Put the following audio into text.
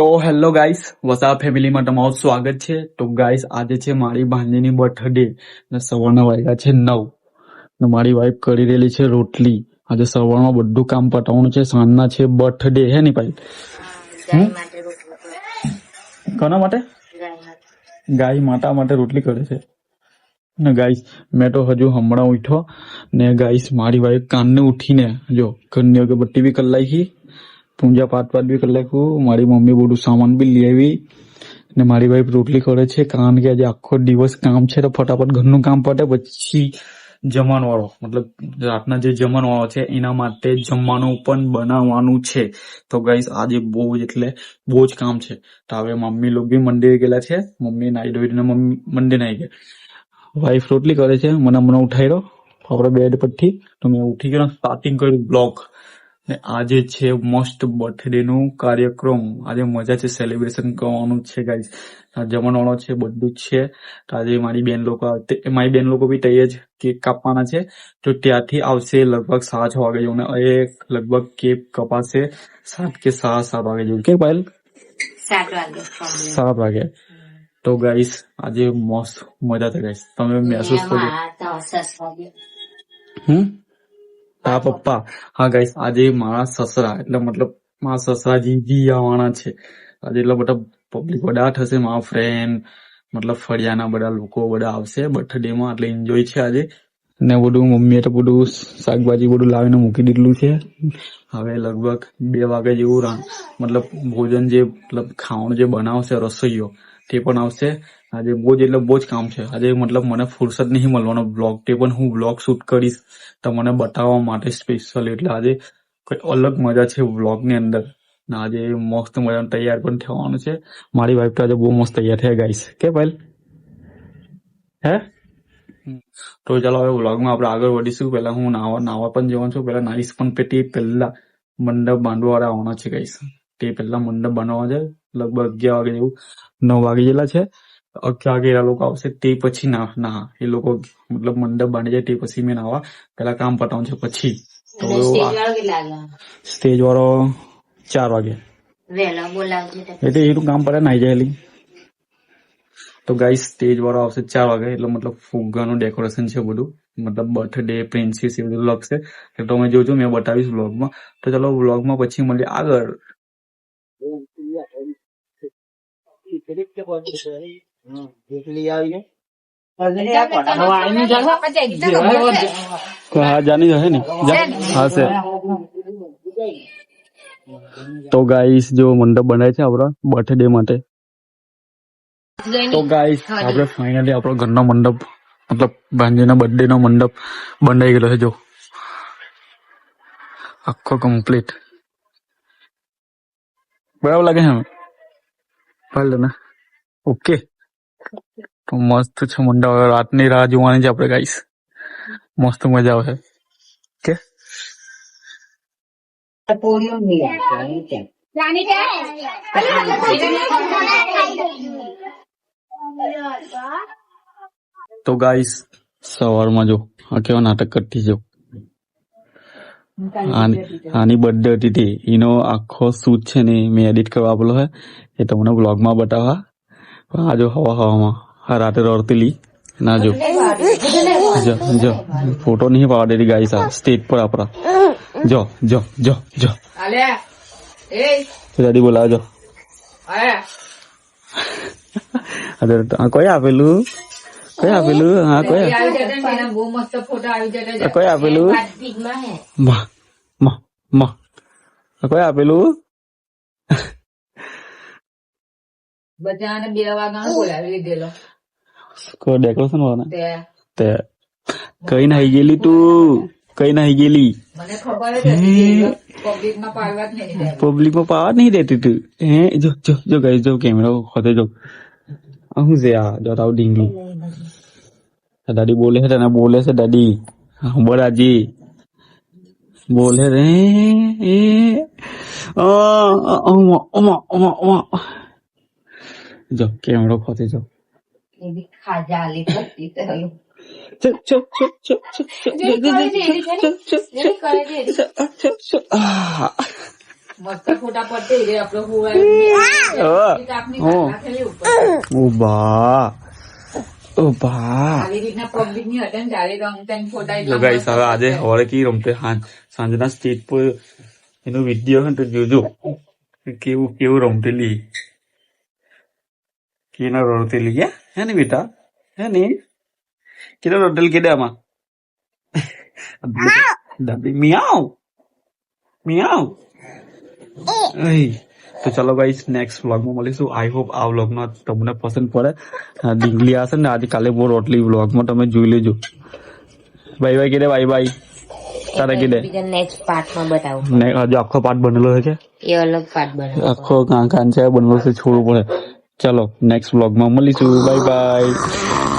તો hello guys, Vasa ફેમિલીમાં તમારું સ્વાગત છે. તો ગાઈસ, આજે છે મારી ભાંજીની બર્થડે ને સવારના વાગ્યા છે 9 ને મારી વાઈફ કરી રહેલી છે રોટલી. આજે સવારમાં બધું કામ પતાવવાનું છે. સાંજના છે બર્થડે હે ની ભાઈ? કોના માટે? ગાય માતા માટે રોટલી કરે છે ને ગાઈસ. મેં તો હજુ હમણાં ઉઠ્યો ને ગાઈસ, મારી વાઈફ કાનને ઉઠીને જો ઘરની અગરબત્તી બી કરી નાખી, પૂજા પાઠ બી કરી નાખ્યું. મારી મમ્મી બધું સામાન બી લઈ આવી ને મારી વાઈફ રોટલી કરે છે, કારણ કે આજે આખો દિવસ કામ છે તો ફટાફટ ઘરનું કામ પતે પછી જમણવાળો મતલબ રાતના જે જમણવાળો છે એના માટે જમવાનું પણ બનાવવાનું છે. તો ગાઈસ, આજે બહુ એટલે બહુ જ કામ છે. તો હવે મમ્મી લોકો બી મંદિરે ગયેલા છે. મમ્મી નાઈ ધોઈને મમ્મી મંદિર નાઈ ગયા. વાઈફ રોટલી કરે છે, મને હમણાં ઉઠાડ્યો આપણે બેડ પરથી તો મેં ઉઠી ગયો, સ્ટાર્ટિંગ કર્યું બ્લોગ. ને આજે છે મસ્ત બર્થડે નું કાર્યક્રમ. આજે મજા છે, સેલિબ્રેશન કરવાનું છે ગાઈસ. જમણવાળો છે, બધું જ છે. તો આજે મારી બેન લોકો બી તૈયાર જ કેક કાપવાના છે. તો ત્યાંથી આવશે લગભગ 7 વાગે જેવું, ને એ લગભગ કેક કપાશે 7 કે 7:30 વાગે જેવું. કે પાયલ 7 વાગે. તો ગાઈસ, આજે મસ્ત મજા છે ગાઈસ. તમે મહેસૂસ કરજો. હા પપ્પા. હા ગાઈસ, આજે મારા સસરા એટલે મતલબ મારા સસરાજી આવવાના છે આજે. એટલે બધા પબ્લિક બધા થશે, મારા ફ્રેન્ડ મતલબ ફળિયાના બધા લોકો બધા આવશે બર્થડે માં, એટલે એન્જોય છે આજે. ને બધું મમ્મીએ તો બધું શાકભાજી બધું લાવીને મૂકી દીધેલું છે. હવે લગભગ 2 વાગે જેવું મતલબ ભોજન જે મતલબ ખાવાનું જે બનાવશે રસોઈયો તે પણ આવશે. આજે બહુ જ એટલે બહુ જ કામ છે આજે. મતલબ મને ફુરસત નહીં મળવાનો બ્લોગ, તે પણ હું બ્લોગ શૂટ કરીશ તમને બતાવવા માટે સ્પેશિયલ. એટલે આજે કઈ અલગ મજા છે વ્લોગ ની અંદર. ને આજે મસ્ત મજાનું તૈયાર પણ થવાનું છે. મારી વાઈફ તો આજે બહુ મસ્ત તૈયાર થયા ગાઈસ. કે ભાઈ હે? તો ચાલો હવે વ્લોગમાં આપણે આગળ વધીશું. પહેલા હું નાવા પણ જવાનું છું. પહેલા નાઈસ પણ પેટી પહેલા મંડપ બાંધવા વાળા આવવાના છે ગાઈસ. તે પહેલા મંડપ બાંધવા છે. લગભગ 11 વાગે જેવું, 9 વાગે જેટલા છે. 11 વાગે એ લોકો આવશે, તે પછી ના એ લોકો મતલબ મંડપ બાંધી જાય તે પછી મેં નાવા. પેલા કામ પતાવવાનું છે પછી. તો સ્ટેજ વાળો 4 વાગે એટલે એનું કામ પડે નાઈ જાય. તો ગાઈસ, સ્ટેજ વાળો આવશે 4 વાગે, એટલે મતલબ ફુગ્ગાનું ડેકોરેશન છે બધું, મતલબ બર્થડે પ્રિન્સીસ એ બધું લગશે. એટલે તમે જોજો, મેં બતાવીશ વ્લોગમાં. તો ચલો વ્લોગમાં પછી મળીએ આગળ. હા જાની હે ને હા છે. તો ગાઈસ, જો મંડપ બનાવે છે આપણા બર્થડે માટે. તો ગાઈસ, આપણે ફાઇનલી આપણો ઘરનો મંડપ મતલબ ભાંજીના બર્થડે નો મંડપ બંધાઈ ગયેલો છે. જો આખો કમ્પ્લીટ બરાબર લાગે છે ને? ઓકે. તો મસ્ત છે મંડપ. હવે રાતની રાહ જોવાની છે આપણે ગાઈસ. મસ્ત મજા આવશે. કે તો ગાઈસ, સવારમાં જો આ કેવા નાટક કરતી જો આની બર્થડે હતી તે એનો આખો શૂટ છે ને મેં એડિટ કરવા આપેલો હે, એ તમને બ્લોગમાં બતાવવા. આ જો હવામાં રાતે રડતીલી ના જો જો ફોટો નહીં પાવા દેતી ગાઈસ. આ સ્ટેજ પર આપણા જો જો જો જો દાદી બોલાવજો. કોઈ આપેલું હા કોઈ આપેલું કોઈ આપેલું ડેકોરેશન વાળા તે કઈ નાઈ ગયેલી તું? કઈ નાઈ ગયેલી? પબ્લિકમાં પાવા જ નહીં દેતી તું હે? જો જો જો ગાઈસ, જો કેમેરા ખોતે જો શું છે આ? જો તારું ઢીંગલું દાદી બોલે છે, તને બોલે છે દાદી. બરાજી બોલે રે એ જો કેમેરો ખોતે જો. મસ્ત ફોટા પડતે રે આપણો હોવાય કાપની નાખેલી ઉપર ઓ બા આવી રીતના પબ્લિક ની હતા ને ત્યારે રમતા ફોટા જો ગાઈસ હવે આજે સવારે કી રમતે સાંજના સ્ટેજ પર એનો વિડીયો હે તો જોજો કેવું કેવું રમતેલી કેના રમતેલી હે ને બેટા હે ને કેના રમતેલ કેડામાં દાદી મિયાવ મિયાવ તો ચલો ગાઈસ નેક્સ્ટ વ્લોગમાં મળીશું આઈ હોપ આ વ્લોગમાં તમને પસંદ પડે ડીંગલી હશે ને આજે કાલે બહુ રોટલી વ્લોગમાં તમે જોઈ લેજો બાય બાય કીધે બાય બાય તારે કીધે નેક્સ્ટ પાર્ટમાં બતાવું હજુ આખો પાર્ટ બનેલો છે એ અલગ પાર્ટ બનાવો આખો કાંચા બનેલો છે છોડવું પડે ચલો નેક્સ્ટ વ્લોગમાં મળીશું બાય બાય